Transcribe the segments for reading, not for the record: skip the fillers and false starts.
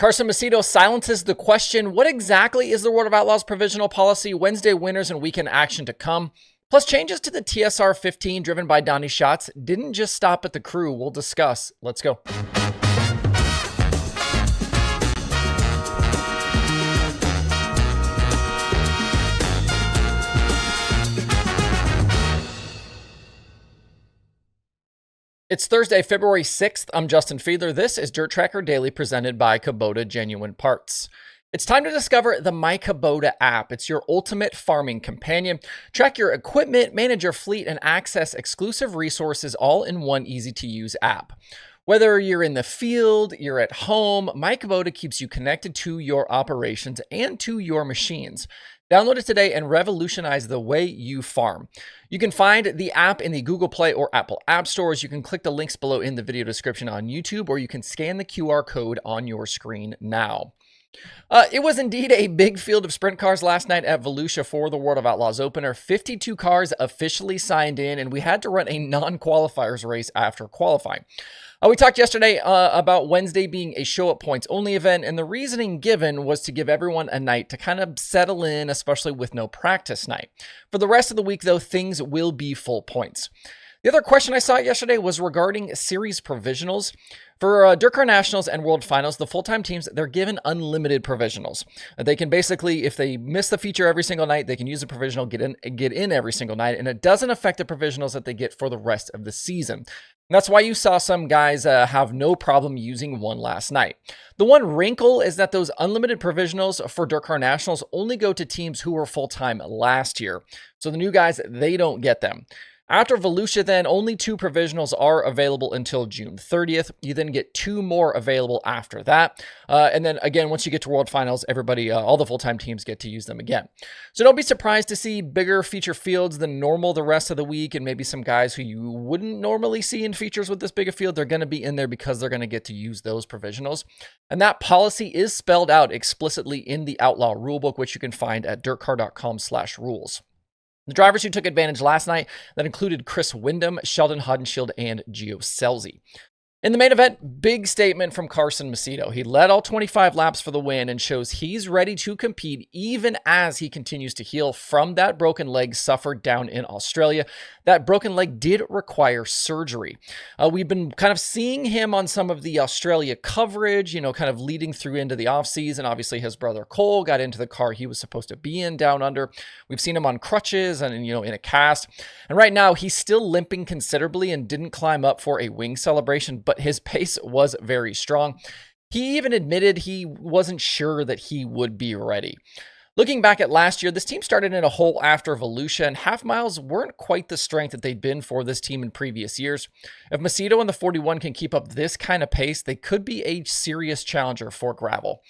Carson Macedo silences the question, what exactly is the World of Outlaws provisional policy? Wednesday winners and weekend action to come. Plus, changes to the TSR 15 driven by Donny Schatz didn't just stop at the crew. We'll discuss. Let's go. It's Thursday, February 6th. I'm Justin Fiedler. This is DIRTRACKR Daily presented by Kubota Genuine Parts. It's time to discover the myKubota app. It's your ultimate farming companion. Track your equipment, manage your fleet, and access exclusive resources all in one easy-to-use app. Whether you're in the field, you're at home, myKubota keeps you connected to your operations and to your machines. Download it today and revolutionize the way you farm. You can find the app in the Google Play or Apple App Stores. You can click the links below in the video description on YouTube, or you can scan the QR code on your screen now. It was indeed a big field of sprint cars last night at Volusia for the World of Outlaws opener. 52 cars officially signed in, and we had to run a non-qualifiers race after qualifying. We talked yesterday about Wednesday being a show-up points-only event, and the reasoning given was to give everyone a night to kind of settle in, especially with no practice night. For the rest of the week, though, things will be full points. The other question I saw yesterday was regarding series provisionals. For DIRTRACKR Nationals and World Finals, the full-time teams, they're given unlimited provisionals. They can basically, if they miss the feature every single night, they can use the provisional, get in every single night, and it doesn't affect the provisionals that they get for the rest of the season. And that's why you saw some guys have no problem using one last night. The one wrinkle is that those unlimited provisionals for DIRTRACKR Nationals only go to teams who were full-time last year. So the new guys, they don't get them. After Volusia, then, only 2 provisionals are available until June 30th. You then get 2 more available after that. And then, again, once you get to World Finals, everybody, all the full-time teams get to use them again. So don't be surprised to see bigger feature fields than normal the rest of the week, and maybe some guys who you wouldn't normally see in features with this big a field, they're going to be in there because they're going to get to use those provisionals. And that policy is spelled out explicitly in the Outlaw Rulebook, which you can find at dirtcar.com/rules. The drivers who took advantage last night, that included Chris Windom, Sheldon Hodenshield, and Gio Scelzi. In the main event, big statement from Carson Macedo. He led all 25 laps for the win and shows he's ready to compete even as he continues to heal from that broken leg suffered down in Australia. That broken leg did require surgery. We've been kind of seeing him on some of the Australia coverage, kind of leading through into the offseason. Obviously, his brother Cole got into the car he was supposed to be in down under. We've seen him on crutches and, in a cast. And right now, he's still limping considerably and didn't climb up for a wing celebration, but his pace was very strong. He even admitted he wasn't sure that he would be ready. Looking back at last year, this team started in a hole after Volusia, and half miles weren't quite the strength that they'd been for this team in previous years. If Macedo and the 41 can keep up this kind of pace, they could be a serious challenger for gravel.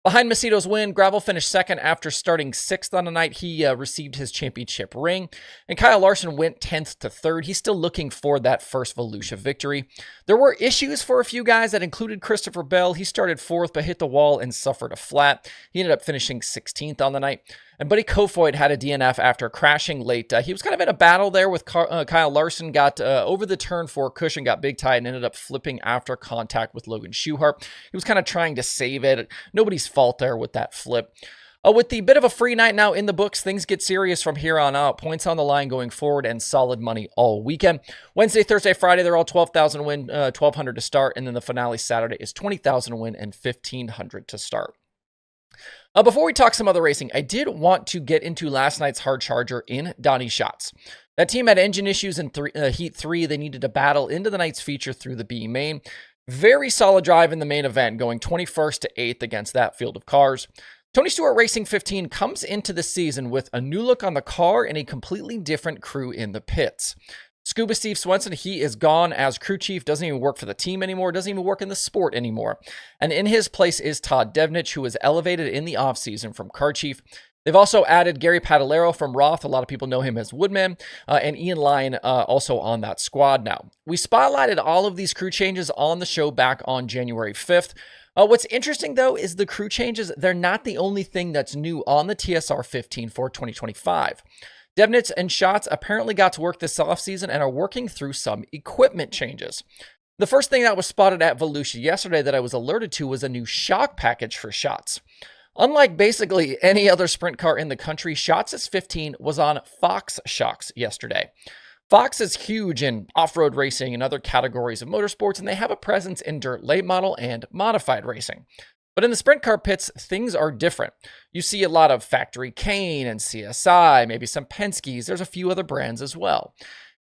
Behind Macedo's win, Gravel finished second after starting 6th on the night. He received his championship ring, and Kyle Larson went 10th to 3rd. He's still looking for that first Volusia victory. There were issues for a few guys that included Christopher Bell. He started 4th but hit the wall and suffered a flat. He ended up finishing 16th on the night. And Buddy Kofoid had a DNF after crashing late. He was kind of in a battle there with Kyle Larson, got over the turn for cushion, got big tight, and ended up flipping after contact with Logan Schuhart. He was kind of trying to save it. Nobody's fault there with that flip. With the bit of a free night now in the books, things get serious from here on out. Points on the line going forward and solid money all weekend. Wednesday, Thursday, Friday, they're all 12,000 win, 1,200 to start. And then the finale Saturday is 20,000 win and 1,500 to start. Before we talk some other racing, I did want to get into last night's hard charger in Donny Schatz. That team had engine issues in Heat 3. They needed to battle into the night's feature through the B main. Very solid drive in the main event, going 21st to 8th against that field of cars. Tony Stewart Racing 15 comes into the season with a new look on the car and a completely different crew in the pits. Scuba Steve Swenson, he is gone as crew chief, doesn't even work for the team anymore, doesn't even work in the sport anymore. And in his place is Todd Devnich, who was elevated in the offseason from car chief. They've also added Gary Padalero from Roth. A lot of people know him as Woodman, and Ian Lyon also on that squad now. We spotlighted all of these crew changes on the show back on January 5th. What's interesting, though, is the crew changes. They're not the only thing that's new on the TSR 15 for 2025. Devnitz and Schatz apparently got to work this offseason and are working through some equipment changes. The first thing that was spotted at Volusia yesterday that I was alerted to was a new shock package for Schatz. Unlike basically any other sprint car in the country, Schatz's 15 was on Fox shocks yesterday. Fox is huge in off-road racing and other categories of motorsports, and they have a presence in dirt late model and modified racing. But in the sprint car pits, things are different. You see a lot of Factory Kane and CSI, maybe some Penske's. There's a few other brands as well.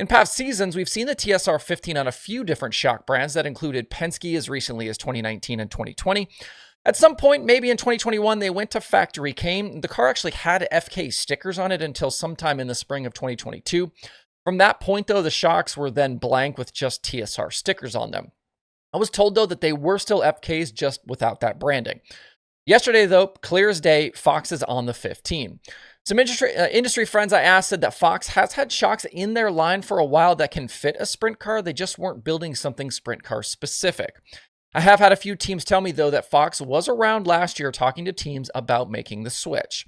In past seasons, we've seen the TSR 15 on a few different shock brands that included Penske as recently as 2019 and 2020. At some point, maybe in 2021, they went to Factory Kane. The car actually had FK stickers on it until sometime in the spring of 2022. From that point, though, the shocks were then blank with just TSR stickers on them. I was told, though, that they were still FKs just without that branding. Yesterday, though, clear as day, Fox is on the 15. Some industry friends I asked said that Fox has had shocks in their line for a while that can fit a sprint car. They just weren't building something sprint car specific. I have had a few teams tell me, though, that Fox was around last year talking to teams about making the switch.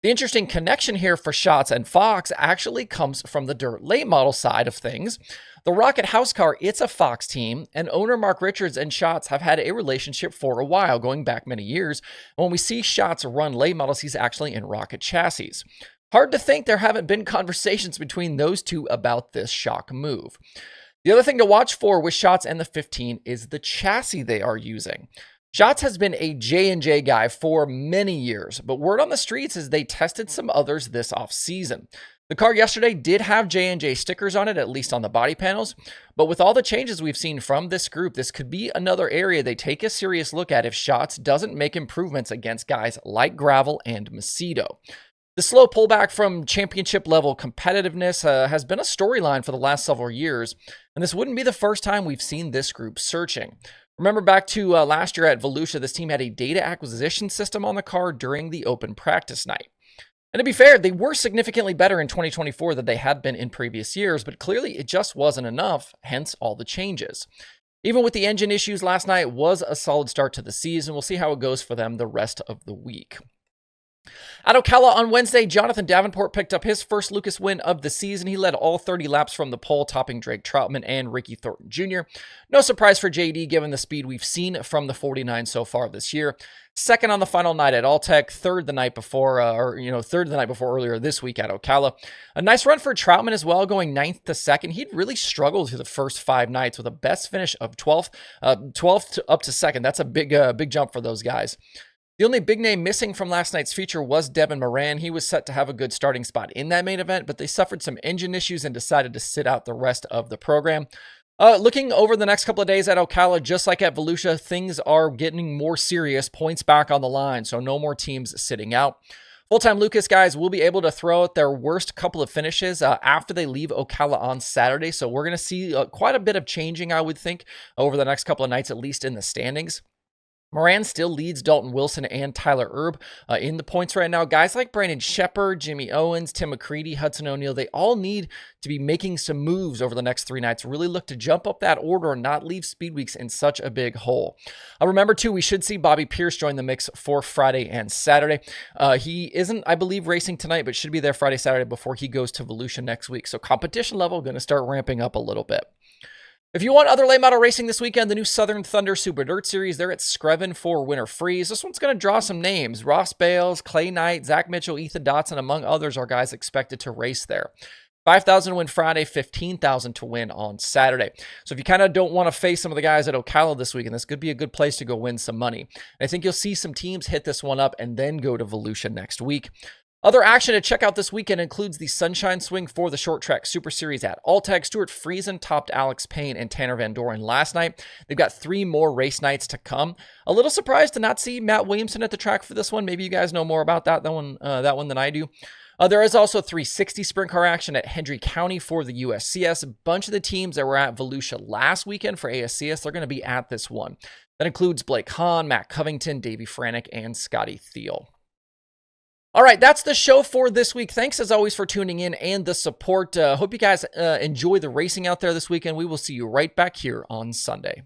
The interesting connection here for Schatz and Fox actually comes from the dirt late model side of things. The Rocket House car, it's a Fox team, and owner Mark Richards and Schatz have had a relationship for a while, going back many years. And when we see Schatz run late models, he's actually in Rocket chassis. Hard to think there haven't been conversations between those two about this shock move. The other thing to watch for with Schatz and the 15 is the chassis they are using. Schatz has been a J&J guy for many years, but word on the streets is they tested some others this off-season. The car yesterday did have J&J stickers on it, at least on the body panels, but with all the changes we've seen from this group, this could be another area they take a serious look at if Schatz doesn't make improvements against guys like Gravel and Macedo. The slow pullback from championship level competitiveness has been a storyline for the last several years, and this wouldn't be the first time we've seen this group searching. Remember back to last year at Volusia, this team had a data acquisition system on the car during the open practice night. And to be fair, they were significantly better in 2024 than they had been in previous years, but clearly it just wasn't enough, hence all the changes. Even with the engine issues last night, was a solid start to the season. We'll see how it goes for them the rest of the week. At Ocala on Wednesday, Jonathan Davenport picked up his first Lucas win of the season. He led all 30 laps from the pole, topping Drake Troutman and Ricky Thornton Jr. No surprise for JD, given the speed we've seen from the 49 so far this year. Second on the final night at Alltech, third the night before earlier this week at Ocala. A nice run for Troutman as well, going 9th to 2nd. He'd really struggled through the first 5 nights with a best finish of 12th up to 2nd. That's a big jump for those guys. The only big name missing from last night's feature was Devin Moran. He was set to have a good starting spot in that main event, but they suffered some engine issues and decided to sit out the rest of the program. Looking over the next couple of days at Ocala, just like at Volusia, things are getting more serious, points back on the line, so no more teams sitting out. Full-time Lucas guys will be able to throw out their worst couple of finishes after they leave Ocala on Saturday, so we're going to see quite a bit of changing, I would think, over the next couple of nights, at least in the standings. Moran still leads Dalton Wilson and Tyler Erb in the points right now. Guys like Brandon Shepard, Jimmy Owens, Tim McCready, Hudson O'Neal, they all need to be making some moves over the next 3 nights. Really look to jump up that order and not leave Speed Weeks in such a big hole. Remember, too, we should see Bobby Pierce join the mix for Friday and Saturday. He isn't, I believe, racing tonight, but should be there Friday, Saturday before he goes to Volusia next week. So competition level going to start ramping up a little bit. If you want other late model racing this weekend, the new Southern Thunder Super Dirt Series, they're at Screven for Winter Freeze. This one's going to draw some names. Ross Bales, Clay Knight, Zach Mitchell, Ethan Dotson, among others, are guys expected to race there. $5,000 to win Friday, $15,000 to win on Saturday. So if you kind of don't want to face some of the guys at Ocala this weekend, this could be a good place to go win some money. I think you'll see some teams hit this one up and then go to Volusia next week. Other action to check out this weekend includes the Sunshine Swing for the Short Track Super Series at Alltech. Stuart Friesen topped Alex Payne and Tanner Van Doren last night. They've got 3 more race nights to come. A little surprised to not see Matt Williamson at the track for this one. Maybe you guys know more about that one than I do. There is also 360 sprint car action at Hendry County for the USCS. A bunch of the teams that were at Volusia last weekend for ASCS, they're going to be at this one. That includes Blake Hahn, Matt Covington, Davey Franek, and Scotty Thiel. All right, that's the show for this week. Thanks, as always, for tuning in and the support. Hope you guys enjoy the racing out there this weekend. We will see you right back here on Sunday.